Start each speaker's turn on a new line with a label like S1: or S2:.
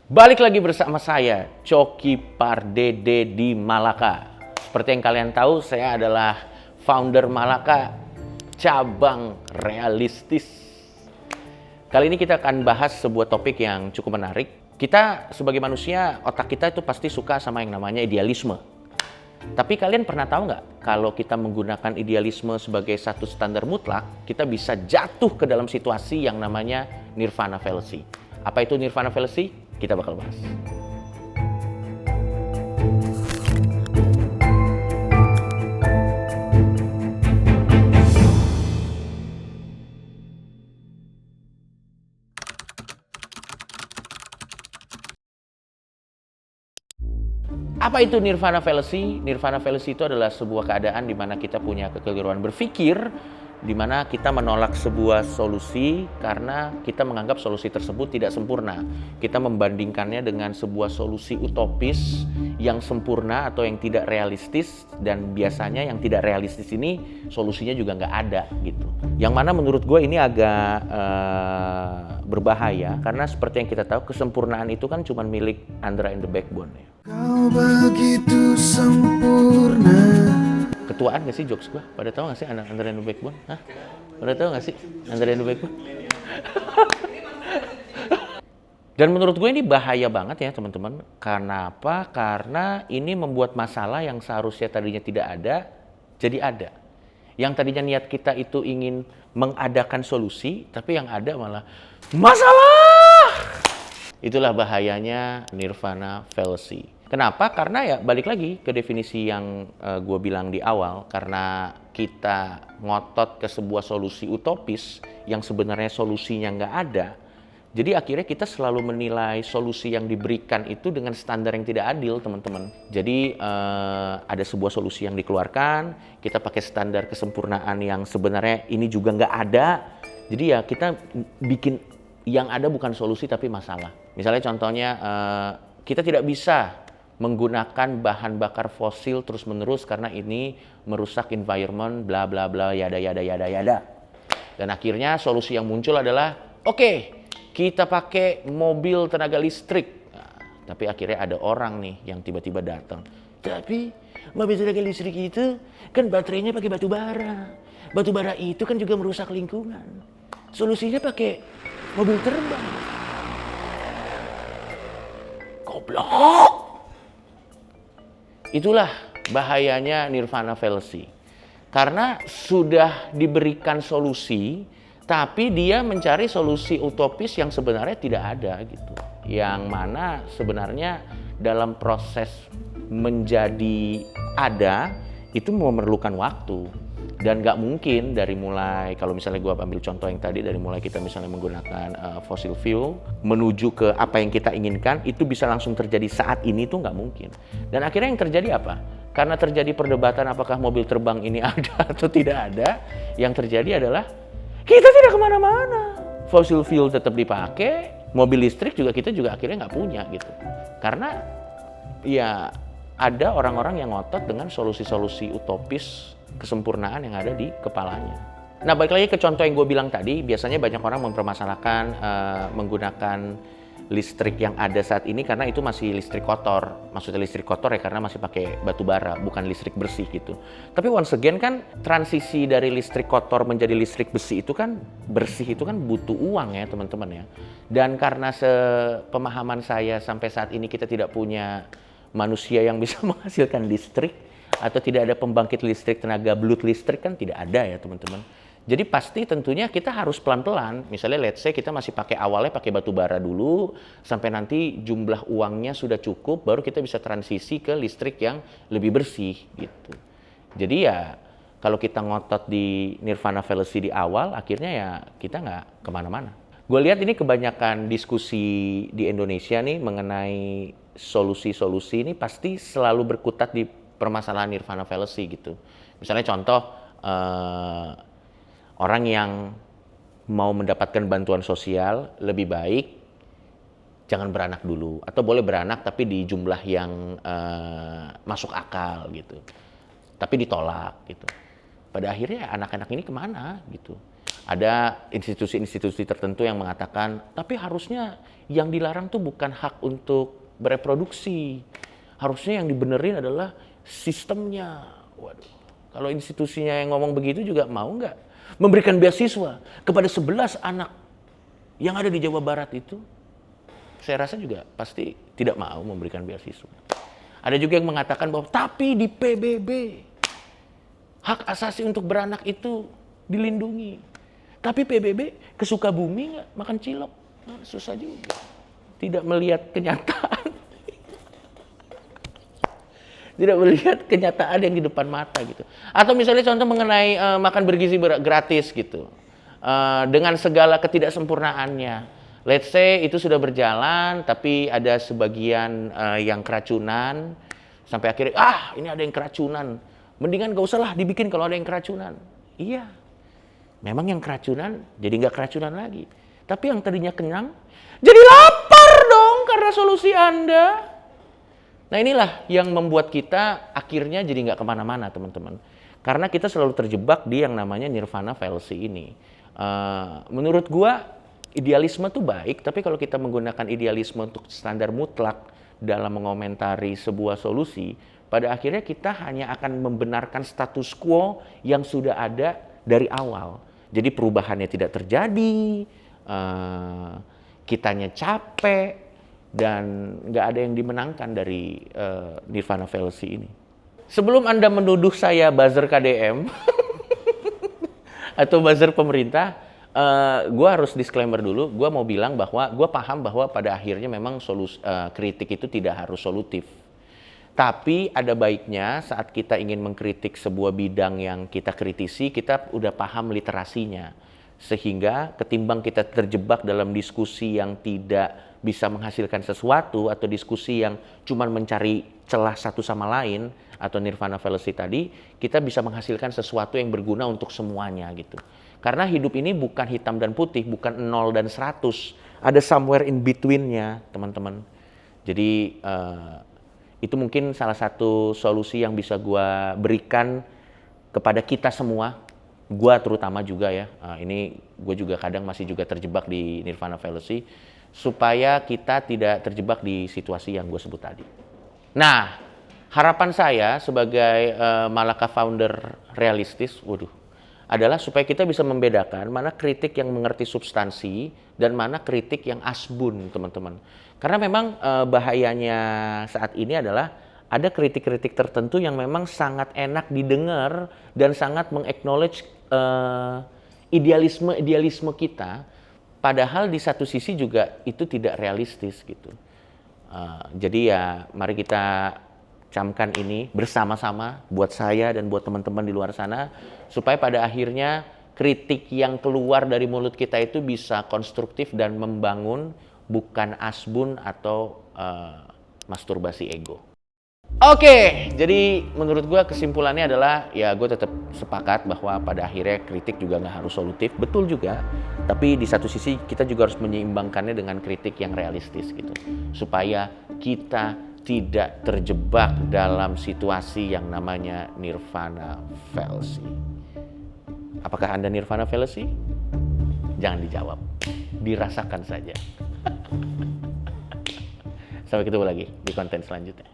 S1: Balik lagi bersama saya, Coki Pardede di Malaka. Seperti yang kalian tahu, saya adalah founder Malaka, cabang realistis. Kali ini kita akan bahas sebuah topik yang cukup menarik. Kita sebagai manusia, otak kita itu pasti suka sama yang namanya idealisme. Tapi kalian pernah tahu nggak, kalau kita menggunakan idealisme sebagai satu standar mutlak, kita bisa jatuh ke dalam situasi yang namanya nirvana fallacy. Apa itu nirvana fallacy? Kita bakal bahas. Apa itu nirvana fallacy? Nirvana fallacy itu adalah sebuah keadaan di mana kita punya kekeliruan berpikir, di mana kita menolak sebuah solusi karena kita menganggap solusi tersebut tidak sempurna. Kita membandingkannya dengan sebuah solusi utopis yang sempurna atau yang tidak realistis, dan biasanya yang tidak realistis ini solusinya juga nggak ada gitu. Yang mana menurut gue ini agak berbahaya karena seperti yang kita tahu, kesempurnaan itu kan cuma milik Andra and the Backbone ya.
S2: Kau begitu sempurna.
S1: Ketuaan gak sih jokes gue? Pada tahu gak sih Andra and the Backbone? Hah? Pada tahu gak sih Andra and the Backbone? Dan menurut gue ini bahaya banget ya teman-teman. Kenapa? Karena ini membuat masalah yang seharusnya tadinya tidak ada, jadi ada. Yang tadinya niat kita itu ingin mengadakan solusi, tapi yang ada malah masalah! Itulah bahayanya nirvana fallacy. Kenapa? Karena ya balik lagi ke definisi yang gue bilang di awal. Karena kita ngotot ke sebuah solusi utopis yang sebenarnya solusinya nggak ada. Jadi akhirnya kita selalu menilai solusi yang diberikan itu dengan standar yang tidak adil, teman-teman. Jadi ada sebuah solusi yang dikeluarkan, kita pakai standar kesempurnaan yang sebenarnya ini juga nggak ada. Jadi ya kita bikin yang ada bukan solusi tapi masalah. Misalnya contohnya kita tidak bisa menggunakan bahan bakar fosil terus-menerus karena ini merusak environment, bla bla bla, yada yada yada yada. Dan akhirnya solusi yang muncul adalah, oke, kita pakai mobil tenaga listrik. Nah, tapi akhirnya ada orang nih yang tiba-tiba datang. Tapi mobil tenaga listrik itu kan baterainya pakai batu bara. Batu bara itu kan juga merusak lingkungan. Solusinya pakai mobil terbang. Goblok! Itulah bahayanya nirvana fallacy. Karena sudah diberikan solusi, tapi dia mencari solusi utopis yang sebenarnya tidak ada gitu. Yang mana sebenarnya dalam proses menjadi ada, itu memerlukan waktu. Dan nggak mungkin dari mulai, kalau misalnya gue ambil contoh yang tadi, dari mulai kita misalnya menggunakan fossil fuel menuju ke apa yang kita inginkan, itu bisa langsung terjadi saat ini, tuh nggak mungkin. Dan akhirnya yang terjadi apa? Karena terjadi perdebatan apakah mobil terbang ini ada atau tidak ada, yang terjadi adalah kita tidak kemana-mana. Fossil fuel tetap dipakai, mobil listrik juga kita juga akhirnya nggak punya gitu. Karena ya ada orang-orang yang ngotot dengan solusi-solusi utopis kesempurnaan yang ada di kepalanya. Nah, balik lagi ke contoh yang gue bilang tadi, biasanya banyak orang mempermasalahkan menggunakan listrik yang ada saat ini karena itu masih listrik kotor. Maksudnya listrik kotor ya karena masih pakai batu bara, bukan listrik bersih gitu. Tapi once again kan transisi dari listrik kotor menjadi listrik besi itu kan, bersih itu kan butuh uang ya teman-teman ya. Dan karena sepemahaman saya sampai saat ini kita tidak punya manusia yang bisa menghasilkan listrik, atau tidak ada pembangkit listrik tenaga belut listrik, kan tidak ada ya teman-teman. Jadi pasti tentunya kita harus pelan-pelan. Misalnya let's say kita masih awalnya pakai batu bara dulu, sampai nanti jumlah uangnya sudah cukup, baru kita bisa transisi ke listrik yang lebih bersih gitu. Jadi ya kalau kita ngotot di nirvana fallacy di awal, akhirnya ya kita nggak kemana-mana. Gue lihat ini kebanyakan diskusi di Indonesia nih mengenai solusi-solusi ini pasti selalu berkutat di permasalahan nirvana fallacy gitu. Misalnya contoh, orang yang mau mendapatkan bantuan sosial lebih baik jangan beranak dulu, atau boleh beranak tapi di jumlah yang masuk akal gitu. Tapi ditolak gitu. Pada akhirnya anak-anak ini kemana gitu. Ada institusi-institusi tertentu yang mengatakan, tapi harusnya yang dilarang tuh bukan hak untuk bereproduksi. Harusnya yang dibenerin adalah sistemnya. Waduh, kalau institusinya yang ngomong begitu juga mau nggak memberikan beasiswa kepada 11 anak yang ada di Jawa Barat itu? Saya rasa juga pasti tidak mau memberikan beasiswa. Ada juga yang mengatakan bahwa tapi di PBB hak asasi untuk beranak itu dilindungi. Tapi PBB ke Sukabumi nggak makan cilok, nah, susah juga. Tidak melihat kenyataan, tidak melihat kenyataan yang di depan mata gitu. Atau misalnya contoh mengenai makan bergizi gratis gitu, dengan segala ketidaksempurnaannya. Let's say itu sudah berjalan, tapi ada sebagian yang keracunan, sampai akhirnya ini ada yang keracunan. Mendingan gak usah lah dibikin kalau ada yang keracunan. Iya. Memang yang keracunan jadi nggak keracunan lagi. Tapi yang tadinya kenyang jadi lapar dong karena solusi Anda. Nah inilah yang membuat kita akhirnya jadi nggak kemana-mana teman-teman. Karena kita selalu terjebak di yang namanya nirvana fallacy ini. Menurut gua idealisme tuh baik, tapi kalau kita menggunakan idealisme untuk standar mutlak dalam mengomentari sebuah solusi, pada akhirnya kita hanya akan membenarkan status quo yang sudah ada dari awal. Jadi perubahannya tidak terjadi, kitanya capek, dan nggak ada yang dimenangkan dari nirvana fallacy ini. Sebelum Anda menuduh saya buzzer KDM atau buzzer pemerintah, gue harus disclaimer dulu. Gue mau bilang bahwa gue paham bahwa pada akhirnya memang kritik itu tidak harus solutif. Tapi ada baiknya saat kita ingin mengkritik sebuah bidang yang kita kritisi, kita udah paham literasinya. Sehingga ketimbang kita terjebak dalam diskusi yang tidak bisa menghasilkan sesuatu, atau diskusi yang cuma mencari celah satu sama lain, atau nirvana fallacy tadi, kita bisa menghasilkan sesuatu yang berguna untuk semuanya gitu. Karena hidup ini bukan hitam dan putih, bukan 0 dan 100. Ada somewhere in between-nya, teman-teman. Jadi itu mungkin salah satu solusi yang bisa gue berikan kepada kita semua, gue terutama juga ya. Ini gue juga kadang masih juga terjebak di nirvana fallacy, supaya kita tidak terjebak di situasi yang gue sebut tadi. Nah, harapan saya sebagai Malaka founder realistis, adalah supaya kita bisa membedakan mana kritik yang mengerti substansi dan mana kritik yang asbun, teman-teman. Karena memang bahayanya saat ini adalah ada kritik-kritik tertentu yang memang sangat enak didengar dan sangat meng-acknowledge idealisme kita, padahal di satu sisi juga itu tidak realistis gitu. Jadi ya mari kita camkan ini bersama-sama buat saya dan buat teman-teman di luar sana, supaya pada akhirnya kritik yang keluar dari mulut kita itu bisa konstruktif dan membangun, bukan asbun atau masturbasi ego. Oke, jadi menurut gue kesimpulannya adalah ya gue tetap sepakat bahwa pada akhirnya kritik juga nggak harus solutif, betul juga. Tapi di satu sisi kita juga harus menyeimbangkannya dengan kritik yang realistis gitu, supaya kita tidak terjebak dalam situasi yang namanya nirvana fallacy. Apakah Anda nirvana fallacy? Jangan dijawab, dirasakan saja. Sampai ketemu lagi di konten selanjutnya.